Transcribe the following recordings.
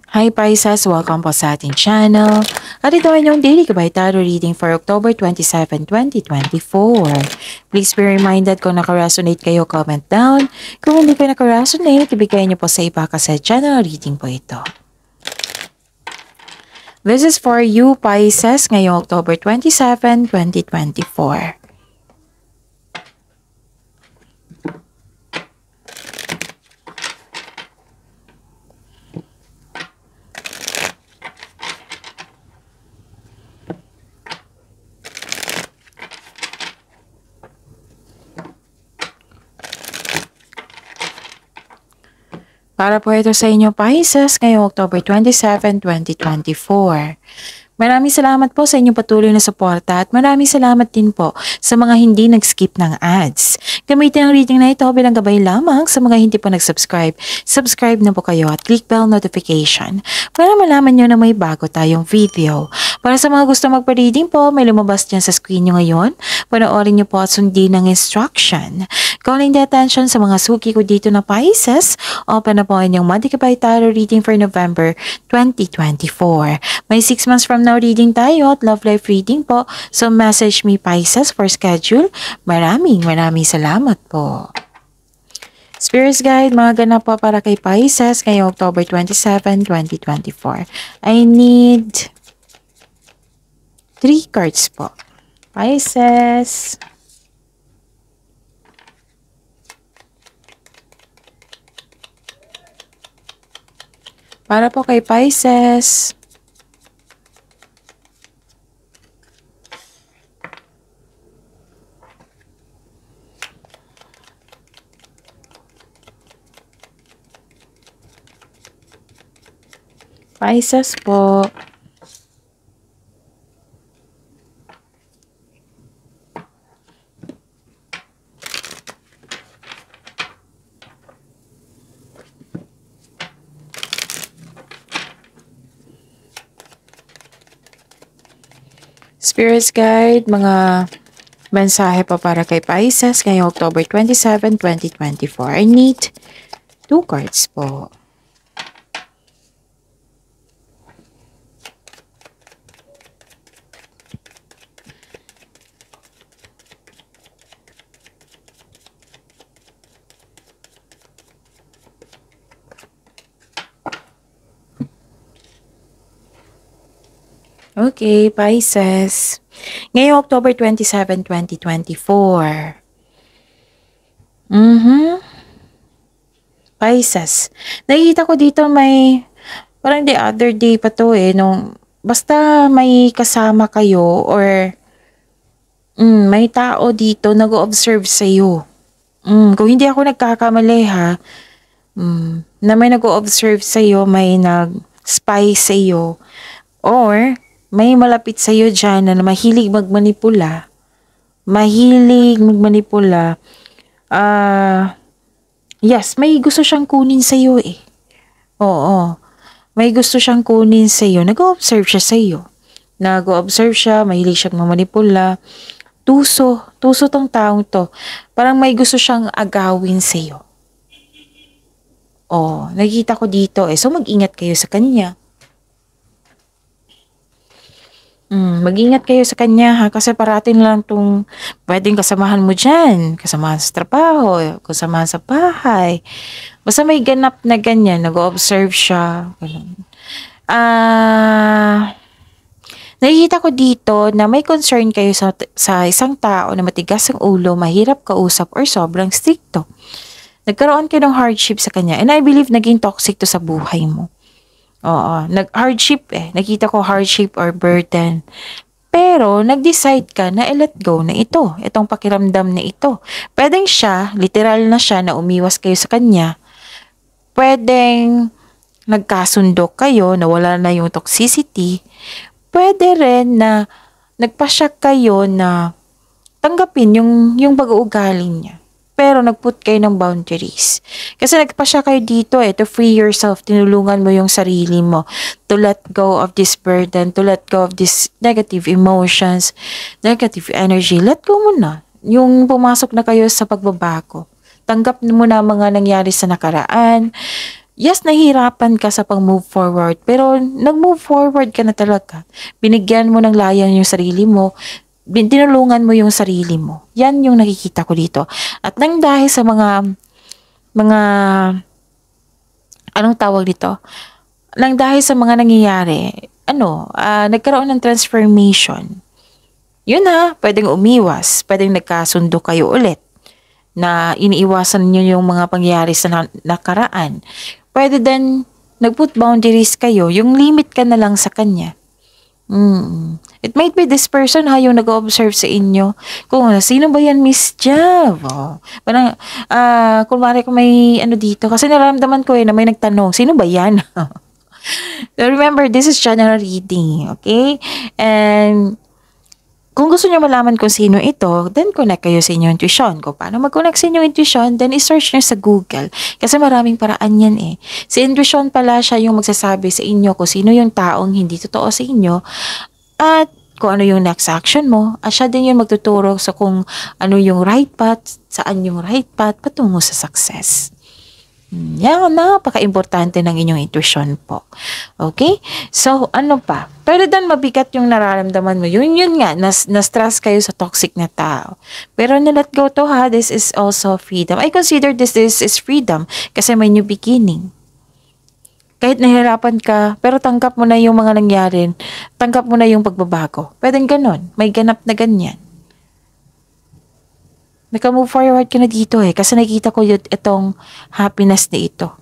Hi Pisces! Welcome po sa ating channel. At ito ay yung Daily Gabay Tarot Reading for October 27, 2024. Please be reminded kung naka-resonate kayo, comment down. Kung hindi kayo naka-resonate, ibigay niyo po sa iba kasi channel reading po ito. This is for you Pisces ngayong October 27, 2024. Para po ito sa inyo Pisces ngayong October 27, 2024. Maraming salamat po sa inyong patuloy na suporta at maraming salamat din po sa mga hindi nag-skip ng ads. Gamitin ang reading na ito bilang gabay lamang sa mga hindi po nag-subscribe. Subscribe na po kayo at click bell notification para malaman nyo na may bago tayong video. Para sa mga gusto magpa-reading po, may lumabas dyan sa screen nyo ngayon. Panoorin nyo po at sundin ng instruction. Calling the attention sa mga suki ko dito na Pisces, open na po ang inyong Monthly Gabay Tarot Reading for November 2024. May 6 months from now reading tayo at love life reading po. So message me Pisces for schedule. Maraming salamat po. Spirits Guide, mga ganap po para kay Pisces ngayong October 27, 2024. I need 3 cards po. Pisces. Para po kay Pisces. Pisces po. Spirits Guide, mga mensahe pa para kay Pisces ngayong October 27, 2024. I need 2 cards po. Okay, Pisces. Ngayong October 27, 2024. Pisces. Nakikita ko dito may, parang the other day pa to basta may kasama kayo or may tao dito nag-o-observe sa'yo. Kung hindi ako nagkakamali ha, na may nag-o-observe sa'yo, may nag-spy sa'yo, or may malapit sa'yo dyan na mahilig magmanipula. Yes, may gusto siyang kunin sa'yo eh. Oo, may gusto siyang kunin sa'yo. Nag-o-observe siya sa'yo. Nag-o-observe siya, mahilig siyang mamanipula. Tuso tong taong to. Parang may gusto siyang agawin sa'yo. Nakita ko dito eh. So mag-ingat kayo sa kanya. Mag-ingat kayo sa kanya ha, kasi parating lang itong pwedeng kasamahan mo dyan, kasamahan sa trabaho, kasamahan sa bahay. Basta may ganap na ganyan, nag-o-observe siya. Nakikita ko dito na may concern kayo sa isang tao na matigas ang ulo, mahirap kausap or sobrang stricto. Nagkaroon kayo ng hardship sa kanya and I believe naging toxic to sa buhay mo. Oo, hardship eh. Nakita ko hardship or burden. Pero, nag-decide ka na i-let go na ito. Itong pakiramdam na ito. Pwedeng siya, literal na siya na umiwas kayo sa kanya. Pwedeng nagkasundo kayo, na wala na yung toxicity. Pwede rin na nagpasya kayo na tanggapin yung pag-uugali niya. Pero nag-put kayo ng boundaries. Kasi nagpasya kayo dito to free yourself. Tinulungan mo yung sarili mo to let go of this burden, to let go of this negative emotions, negative energy. Let go mo na. Yung pumasok na kayo sa pagbabago. Tanggap mo na mga nangyari sa nakaraan. Yes, nahihirapan ka sa pag-move forward, pero nag-move forward ka na talaga. Binigyan mo ng layan yung sarili mo, tinulungan mo yung sarili mo. Yan yung nakikita ko dito. At nang dahil sa mga, anong tawag dito? Nang dahil sa mga nangyayari, nagkaroon ng transformation. Yun ha, pwedeng umiwas, pwedeng nagkasundo kayo ulit na iniiwasan niyo yung mga pangyayari sa nakaraan. Pwede din nag-put boundaries kayo, yung limit ka na lang sa kanya. It might be this person yung nag-observe sa inyo. Kung sino ba yan, Miss Jav? Oh. Parang, kunwari kung may dito, kasi nararamdaman ko na may nagtanong, sino ba yan? Remember, this is general reading, okay? And kung gusto niyo malaman kung sino ito, then connect kayo sa inyong intuition. Kung paano mag-connect sa inyong intuition, then i-search niyo sa Google. Kasi maraming paraan yan eh. Si intuition pala siya yung magsasabi sa inyo kung sino yung taong hindi totoo sa inyo at kung ano yung next action mo. At siya din yung magtuturo sa kung ano yung right path, saan yung right path patungo sa success. Yan, napaka-importante ng inyong intuition po. Okay? So, ano pa? Pwede dan mabigat yung nararamdaman mo. Yun nga, na-stress kayo sa toxic na tao. Pero na-let go to ha, this is also freedom. I consider this is freedom kasi may new beginning. Kahit nahirapan ka, pero tanggap mo na yung mga nangyari, tanggap mo na yung pagbabago. Pwedeng ganon, may ganap na ganyan. Naka-move forward ka na dito kasi nakikita ko itong happiness na ito.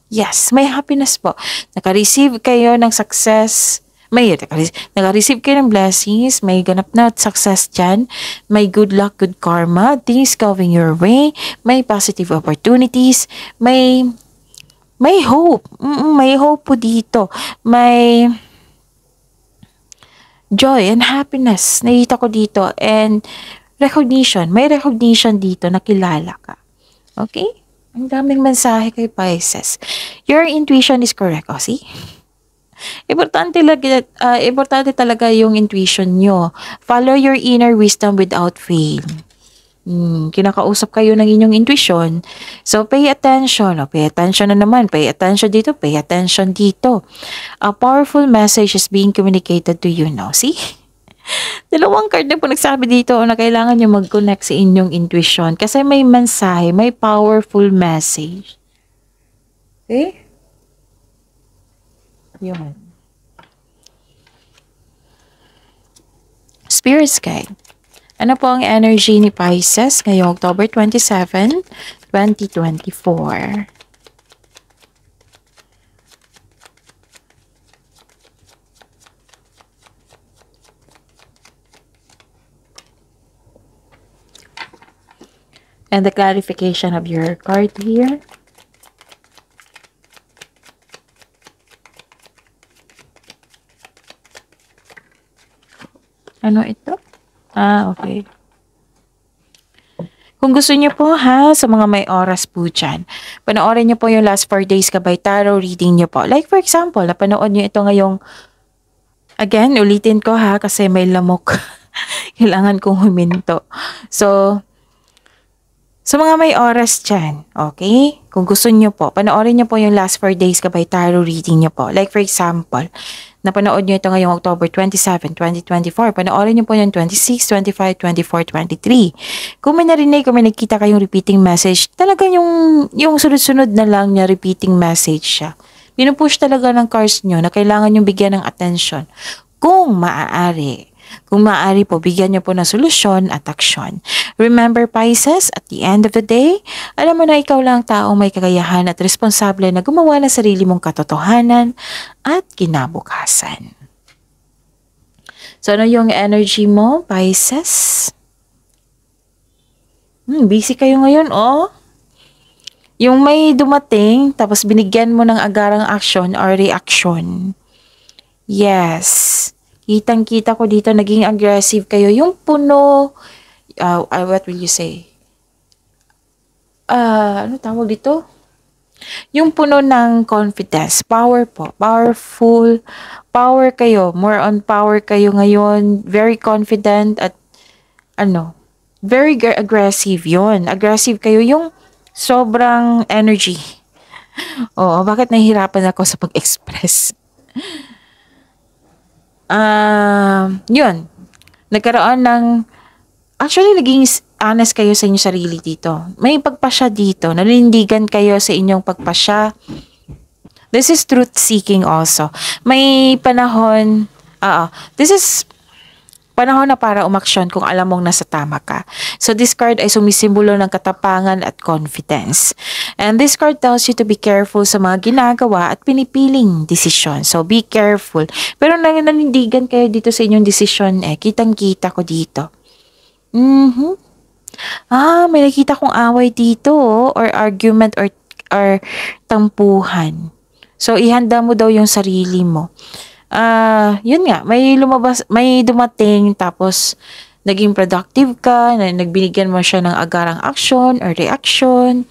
Yes, may happiness po. Naka-receive kayo ng success, naka-receive kayo ng blessings, may ganap na success dyan, may good luck, good karma, things going your way, may positive opportunities, may hope. May hope po dito. May joy and happiness. Nakita ko dito. And recognition. May recognition dito na kilala ka. Okay? Ang daming mensahe kay Pisces. Your intuition is correct. O, see? Importante talaga yung intuition nyo. Follow your inner wisdom without fail. Kinakausap kayo ng inyong intuition. So, pay attention. Pay attention na naman. Pay attention dito. Pay attention dito. A powerful message is being communicated to you now. See? Dalawang card na po nagsabi dito na kailangan nyo mag-connect sa inyong intuition kasi may mensahe, may powerful message. Okay? Yun. Spirit Guide. Ano po ang energy ni Pisces ngayong October 27, 2024? And the clarification of your card here. Ano ito? Okay. Kung gusto niyo po sa mga may oras po dyan, panoorin niyo po yung last 4 days Gabay Tarot reading niyo po. Like for example, napanood niyo ito ngayong, again, ulitin ko kasi may lamok. Kailangan kong huminto. So, sa mga may oras dyan, okay? Kung gusto nyo po, panoorin nyo po yung last 4 days Gabay Tarot reading nyo po. Like for example, napanood nyo ito ngayong October 27, 2024. Panoorin nyo po yung 26, 25, 24, 23. Kung may narinig, kung may nakita kayong repeating message, talaga yung sunod-sunod na lang niya repeating message siya. Pinupush talaga ng cards nyo na kailangan nyo bigyan ng attention. Kung maaari. Kung maaari po, bigyan niyo po ng solusyon at aksyon. Remember Pisces, at the end of the day, alam mo na ikaw lang taong may kakayahan at responsable na gumawa ng sarili mong katotohanan at kinabukasan. So ano yung energy mo, Pisces? Busy kayo ngayon, Yung may dumating, tapos binigyan mo ng agarang action or reaction. Yes. Kitang-kita ko dito, naging aggressive kayo. Yung puno, what will you say? Ano tawag dito? Yung puno ng confidence, power po, powerful, power kayo, more on power kayo ngayon, very confident at very aggressive yon. Aggressive kayo, yung sobrang energy. Oo, bakit nahihirapan ako sa pag-express? Yun. Nagkaroon ng, actually, naging honest kayo sa inyong sarili dito. May pagpasya dito. Nanindigan kayo sa inyong pagpasya. This is truth seeking also. May panahon, this is panahon na para umaksyon kung alam mong nasa tama ka. So this card ay sumisimbolo ng katapangan at confidence. And this card tells you to be careful sa mga ginagawa at pinipiling desisyon. So be careful. Pero nanindigan kayo dito sa inyong desisyon Kitang-kita ko dito. May nakita kong away dito or argument or tampuhan. So ihanda mo daw yung sarili mo. Yun nga, may dumating tapos naging productive ka, nagbinigyan mo siya ng agarang action or reaction.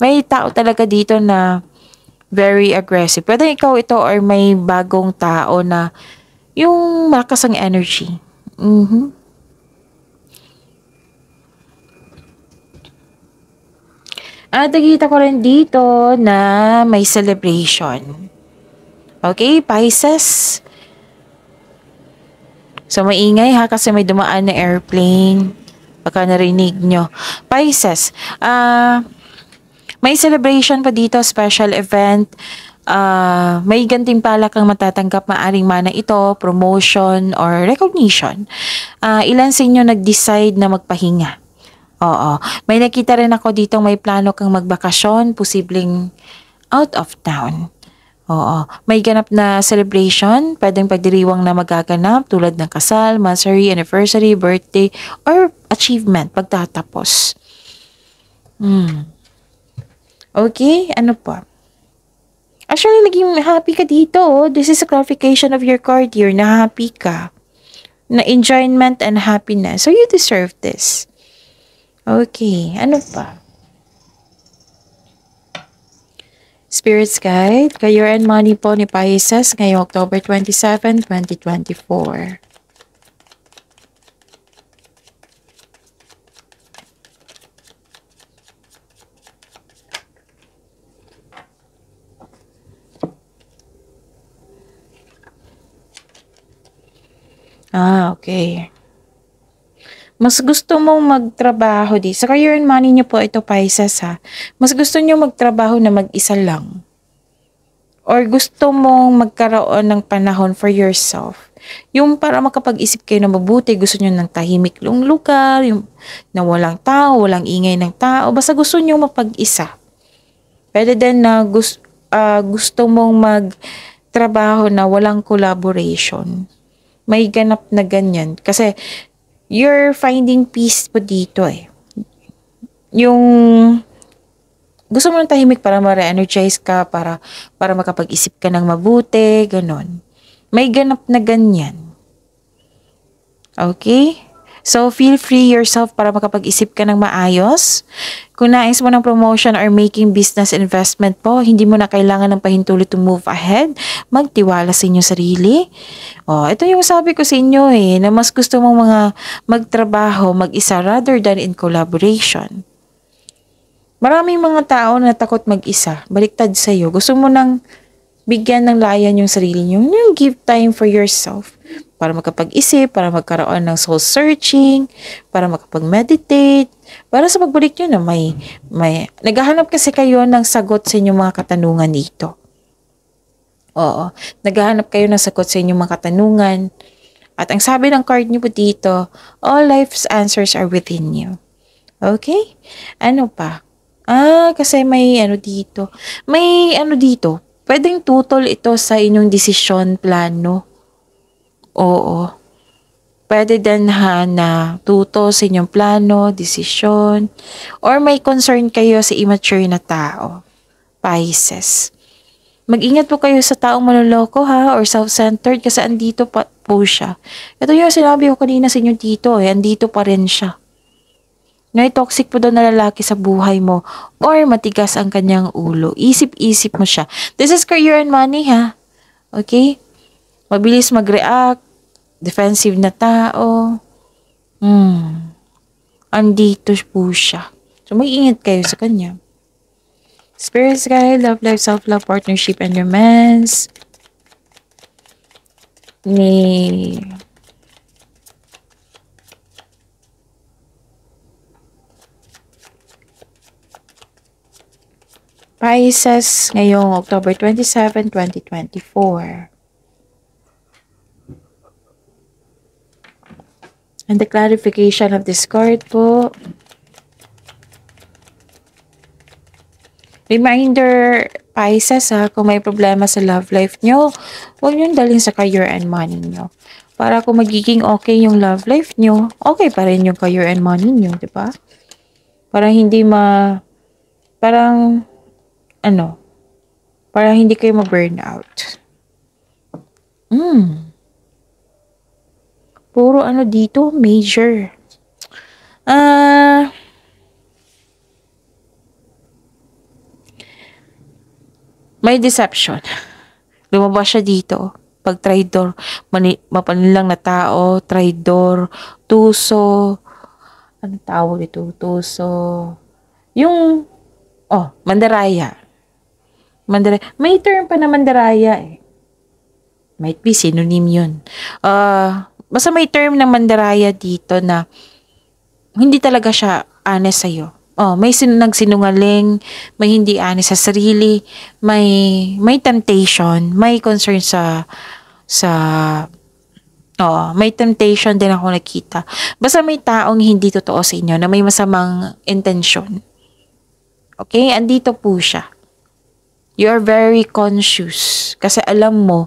May tao talaga dito na very aggressive. Pwede ikaw ito or may bagong tao na yung malakas ang energy. At nakita ko rin dito na may celebration. Okay, Pisces. So, maingay ha kasi may dumaan na airplane. Baka narinig nyo. Pisces, may celebration pa dito, special event. May gantimpala kang matatanggap, maaring mana ito, promotion or recognition. Ilan sa inyo nag-decide na magpahinga? Oo. May nakita rin ako dito may plano kang magbakasyon, posibleng out of town. Oo. May ganap na celebration, pwedeng pagdiriwang na magaganap tulad ng kasal, monthsary, anniversary, birthday, or achievement pagtatapos. Okay, ano pa? Actually, naging happy ka dito. This is a clarification of your card here na happy ka. Na enjoyment and happiness. So, you deserve this. Okay, ano pa? Spirit's Guide, Career and Money po ni Pisces ngayong October 27, 2024. Okay. Mas gusto mong magtrabaho sa career and money niyo po ito, Pisces ha. Mas gusto niyo magtrabaho na mag-isa lang. Or gusto mong magkaroon ng panahon for yourself. Yung para makapag-isip kayo na mabuti, gusto niyo ng tahimik yung lugar, yung na walang tao, walang ingay ng tao. Basta gusto niyo mapag-isa. Pwede din na gusto mong magtrabaho na walang collaboration. May ganap na ganyan. Kasi you're finding peace po dito Yung gusto mo ng tahimik para ma-re-energize ka, para makapag-isip ka ng mabuti, ganon. May ganap na ganyan. Okay? So, feel free yourself para makapag-isip ka ng maayos. Kung nais mo ng promotion or making business investment po, hindi mo na kailangan ng pahintulot to move ahead. Magtiwala sa inyong sarili. Ito yung sabi ko sa inyo na mas gusto mong magtrabaho mag-isa rather than in collaboration. Maraming mga tao na takot mag-isa. Baliktad sa'yo. Gusto mo nang bigyan ng layan yung sarili nyo. Yung give time for yourself. Para makapag-isip, para magkaroon ng soul searching, para makapag-meditate, para sa pagbalik nyo na may naghahanap kasi kayo ng sagot sa inyong mga katanungan dito. Oo, naghahanap kayo ng sagot sa inyong mga katanungan. At ang sabi ng card nyo po dito, all life's answers are within you. Okay? Ano pa? Kasi may dito. May dito. Pwedeng tutol ito sa inyong desisyon, plano. Oo. Pwede din na tuto sa inyong plano, desisyon, or may concern kayo sa immature na tao. Pisces. Mag-ingat po kayo sa taong manloloko or self-centered kasi andito pa po siya. Ito yung sinabi ko kanina sa inyo dito andito pa rin siya. May toxic po daw na lalaki sa buhay mo or matigas ang kanyang ulo. Isip-isip mo siya. This is career and money Okay? Mabilis mag-react, defensive na tao. Andito po siya. So, mag-ingat kayo sa kanya. Spirit guide, love life, self-love, partnership, and romance. Ni Pisces ngayong October 27, 2024. And the clarification of this card po. Reminder, Pisces kung may problema sa love life nyo, huwag nyo dalhin sa career and money nyo. Para kung magiging okay yung love life nyo, okay pa rin yung career and money nyo, di ba? Parang parang hindi kayo ma-burn out. Puro dito, major. May deception. Lumabas siya dito. Pag traidor, mapanilang na tao, traidor, tuso, ano tawag ito? Tuso. Yung, mandaraya. May term pa na mandaraya eh. Might be synonym yun. Basta may term ng mandaraya dito na hindi talaga siya honest sa'yo. May nagsinungaling, may hindi honest sa sarili, may temptation, may concern may temptation din ako nakita. Basta may taong hindi totoo sa inyo na may masamang intensyon. Okay? Andito po siya. You are very conscious kasi alam mo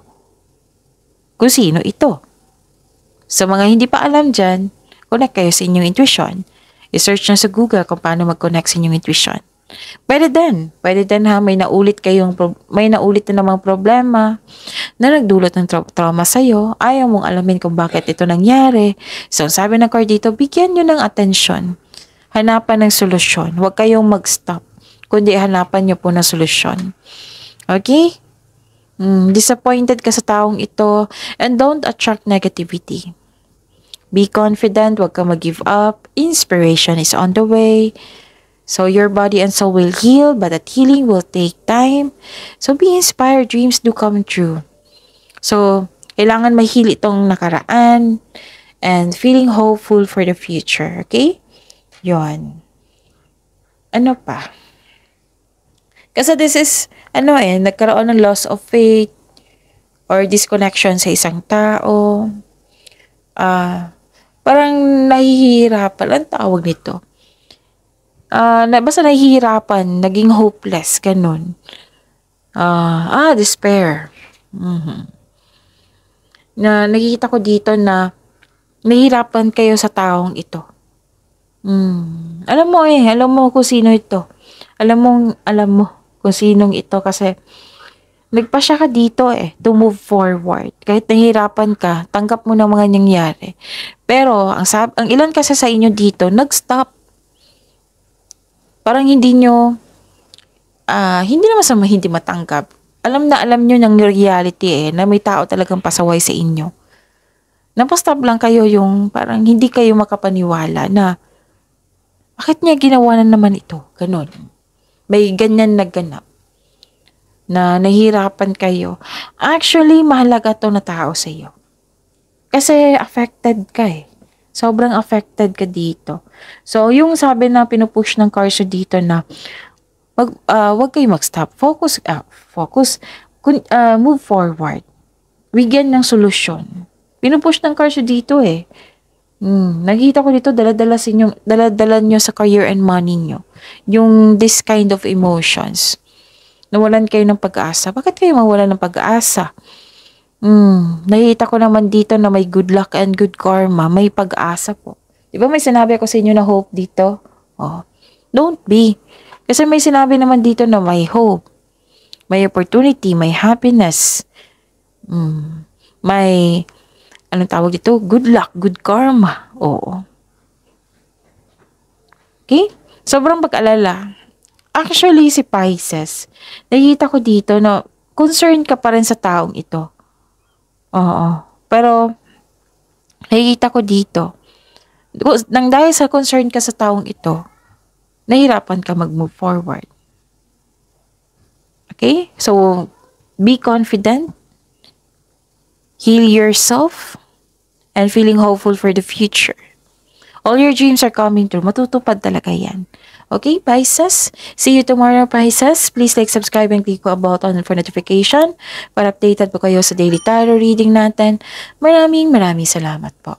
kung sino ito. Sa mga hindi pa alam dyan, connect kayo sa inyong intuition. I-search nyo sa Google kung paano mag-connect sa inyong intuition. Pwede din ha, may naulit na namang problema na nagdulot ng trauma sa'yo. Ayaw mong alamin kung bakit ito nangyari. So, sabi ng card dito, bigyan nyo ng atensyon. Hanapan ng solusyon. Huwag kayong mag-stop, kundi hanapan nyo po ng solusyon. Okay? Disappointed ka sa taong ito and don't attract negativity. Be confident, huwag ka mag-give up. Inspiration is on the way. So your body and soul will heal, but that healing will take time. So be inspired, dreams do come true. So, kailangan mahili itong nakaraan and feeling hopeful for the future, okay? Yon. Ano pa? Kasi this is, nagkaroon ng loss of faith or disconnection sa isang tao. Parang nahihirapan. Ang tawag nito? Basta nahihirapan, naging hopeless, ganun. Despair. Na nakikita ko dito na nahihirapan kayo sa taong ito. Alam mo kung sino ito. Alam mo kung sinong ito kasi nagpasya ka dito to move forward. Kahit nahihirapan ka, tanggap mo na mga nangyari. Pero, ang ilan kasi sa inyo dito, nag-stop. Parang hindi naman sa hindi matanggap. Alam nyo ng reality na may tao talagang pasaway sa inyo. Napastop lang kayo yung parang hindi kayo makapaniwala na bakit niya ginawa na naman ito? Ganon. May ganyan naganap na nahihirapan kayo. Actually, mahalaga to na tao sa iyo. Kasi affected ka Sobrang affected ka dito. So, yung sabi na pinupush ng cards dito na wag kayo mag-stop. Focus, move forward. Bigyan ng solusyon. Pinupush ng cards dito Nakita ko dito, dala-dala nyo sa career and money nyo. Yung this kind of emotions. Nawalan kayo ng pag-asa. Bakit kayo mawalan ng pag-asa? Nakita ko naman dito na may good luck and good karma. May pag-asa po. Diba may sinabi ako sa inyo na hope dito? Don't be. Kasi may sinabi naman dito na may hope. May opportunity, may happiness. May, anong tawag dito? Good luck, good karma. Oo. Okay? Sobrang pag-alala. Actually, si Pisces, nakikita ko dito na concerned ka pa rin sa taong ito. Oo. Pero, nakikita ko dito, nang dahil sa concern ka sa taong ito, nahirapan ka mag-move forward. Okay? So, be confident, heal yourself, and feeling hopeful for the future. All your dreams are coming true. Matutupad talaga yan. Okay, Pisces? See you tomorrow, Pisces. Please like, subscribe, and click po about on for notification para updated po kayo sa daily tarot reading natin. Maraming salamat po.